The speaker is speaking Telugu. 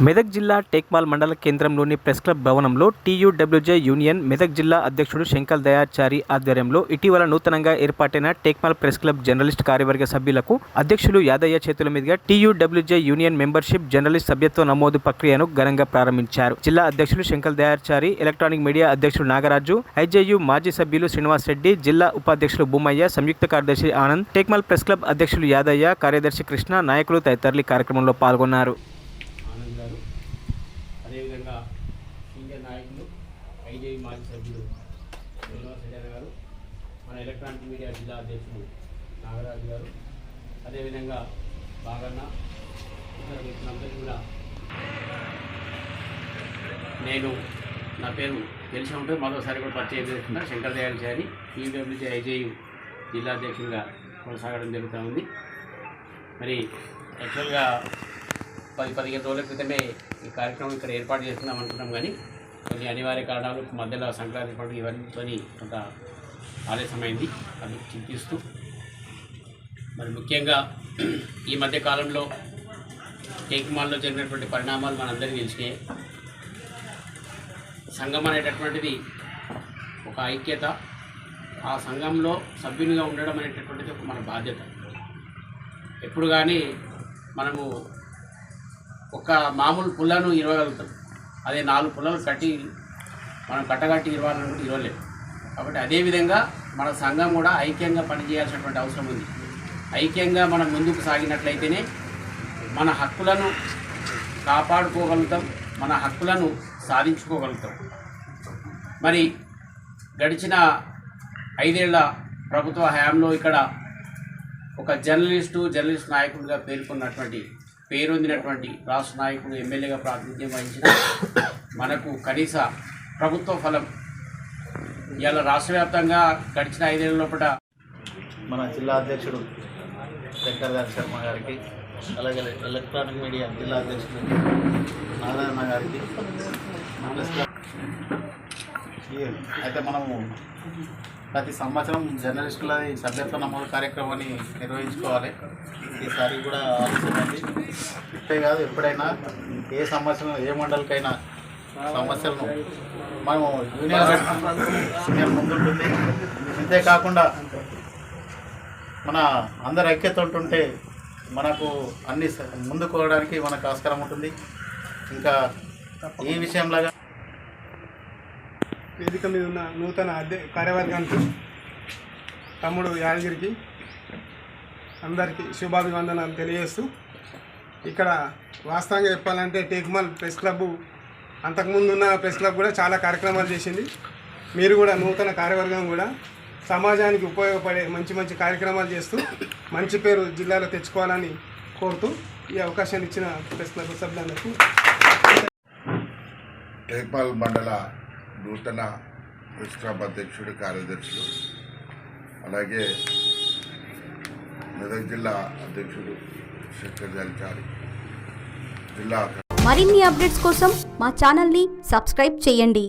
మెదక్ జిల్లా టేక్మాల్ మండల కేంద్రంలోని ప్రెస్ క్లబ్ భవనంలో టీయూడబ్ల్యూజే యూనియన్ మెదక్ జిల్లా అధ్యక్షుడు శంకర్ దయాచారి ఆధ్వర్యంలో ఇటీవల నూతనంగా ఏర్పాటైన టేక్మాల్ ప్రెస్ క్లబ్ జర్నలిస్ట్ కార్యవర్గ సభ్యులకు అధ్యక్షులు యాదయ్య చేతుల మీదుగా టీయూడబ్ల్యూజే యూనియన్ మెంబర్షిప్ జర్నలిస్ట్ సభ్యత్వ నమోదు ప్రక్రియను ఘనంగా ప్రారంభించారు. జిల్లా అధ్యక్షులు శంకర్ దయాచారి, ఎలక్ట్రానిక్ మీడియా అధ్యక్షుడు నాగరాజు, ఐజేయు మాజీ సభ్యులు శ్రీనివాస్ రెడ్డి, జిల్లా ఉపాధ్యక్షులు భూమయ్య, సంయుక్త కార్యదర్శి ఆనంద్, టేక్మాల్ ప్రెస్ క్లబ్ అధ్యక్షులు యాదయ్య, కార్యదర్శి కృష్ణ, నాయకులు తదితరులు కార్యక్రమంలో పాల్గొన్నారు. అదేవిధంగా సీనియర్ నాయకులు ఐజేయు మాజీ సభ్యులు శ్రీనివాస్ రెడ్డి గారు, మన ఎలక్ట్రానిక్ మీడియా జిల్లా అధ్యక్షులు నాగరాజు గారు, అదేవిధంగా బాగన్న ఇతర వ్యక్తులందరికీ కూడా నా పేరు తెలిసి ఉంటే మరోసారి కూడా పరిచయం చేస్తున్నా. శంకర్ దయాచారి, టీయూడబ్ల్యూజే ఐజేయు జిల్లా అధ్యక్షులుగా కొనసాగడం జరుగుతూ ఉంది. మరి యాక్చువల్గా 10-15 రోజుల క్రితమే ఈ కార్యక్రమం ఇక్కడ ఏర్పాటు చేస్తున్నాం అనుకున్నాం, కానీ కొన్ని అనివార్య కారణాలు మధ్యలో సంక్రాంతి పండుగ ఇవన్నీతో కొంత ఆలస్యమైంది. అది చింతిస్తూ మరి ముఖ్యంగా ఈ మధ్య కాలంలో టేక్మాల్లో జరిగినటువంటి పరిణామాలు మనందరికీ తెలిసినాయి. సంఘం అనేటటువంటిది ఒక ఐక్యత, ఆ సంఘంలో సభ్యునిగా ఉండడం అనేటటువంటిది ఒక మన బాధ్యత. ఎప్పుడు కానీ మనము ఒక మామూలు పుల్లను ఇరవగలుగుతాం, అదే 4 పుల్లలు కట్టి మనం కట్టగట్టి ఇరవాలనుకుంటే ఇరవలేము. కాబట్టి అదేవిధంగా మన సంఘం కూడా ఐక్యంగా పనిచేయాల్సినటువంటి అవసరం ఉంది. ఐక్యంగా మనం ముందుకు సాగినట్లయితేనే మన హక్కులను కాపాడుకోగలుగుతాం, మన హక్కులను సాధించుకోగలుగుతాం. మరి గడిచిన 5 ఏళ్ల ప్రభుత్వ హయాంలో ఇక్కడ ఒక జర్నలిస్ట్ నాయకుడిగా పేరొందినటువంటి రాష్ట్ర నాయకుడు, ఎమ్మెల్యేగా ప్రాతినిధ్యం వహించిన మనకు కనీస ప్రభుత్వ ఫలం ఇవాళ రాష్ట్ర వ్యాప్తంగా గడిచిన 5 ఏళ్ల లోపల మన జిల్లా అధ్యక్షుడు శంకర్ శర్మ గారికి, అలాగే ఎలక్ట్రానిక్ మీడియా జిల్లా అధ్యక్షుడు నారాయణ గారికి అయితే మనము ప్రతి సంవత్సరం జర్నలిస్టుల సభ్యత్వ నమోదు కార్యక్రమాన్ని నిర్వహించుకోవాలి. ఈసారి కూడా ఆలోచనది ఇట్టే కాదు, ఎప్పుడైనా ఏ సమస్యను ఏ మండలికైనా సమస్యలను మనము యూనియన్ ముందుంటుంది. అంతేకాకుండా మన అందరి ఐక్యత ఉంటుంటే మనకు అన్ని ముందుకోవడానికి మనకు ఆస్కారం ఉంటుంది. ఇంకా ఈ విషయంలాగా వేదిక మీద ఉన్న నూతన కార్యవర్గానికి, తమ్ముడు యాదగిరికి అందరికీ శుభాభివందనాలు తెలియజేస్తూ, ఇక్కడ వాస్తవంగా చెప్పాలంటే టేక్మాల్ ప్రెస్ క్లబ్ అంతకుముందు ఉన్న ప్రెస్ క్లబ్ కూడా చాలా కార్యక్రమాలు చేసింది. మీరు కూడా నూతన కార్యవర్గం కూడా సమాజానికి ఉపయోగపడే మంచి కార్యక్రమాలు చేస్తూ మంచి పేరు జిల్లాలో తెచ్చుకోవాలని కోరుతూ ఈ అవకాశాన్ని ఇచ్చిన ప్రెస్ క్లబ్ సభ్యులందరికీ టేక్మాల్ మండల నూతన ప్రెస్ క్లబ్ అధ్యక్షుడు, కార్యదర్శులు, అలాగే మెదక్ జిల్లా అధ్యక్షుడు శంకర్ దయాచారి జిల్లా. మరిన్ని అప్డేట్స్ కోసం మా ఛానల్ని సబ్స్క్రైబ్ చేయండి.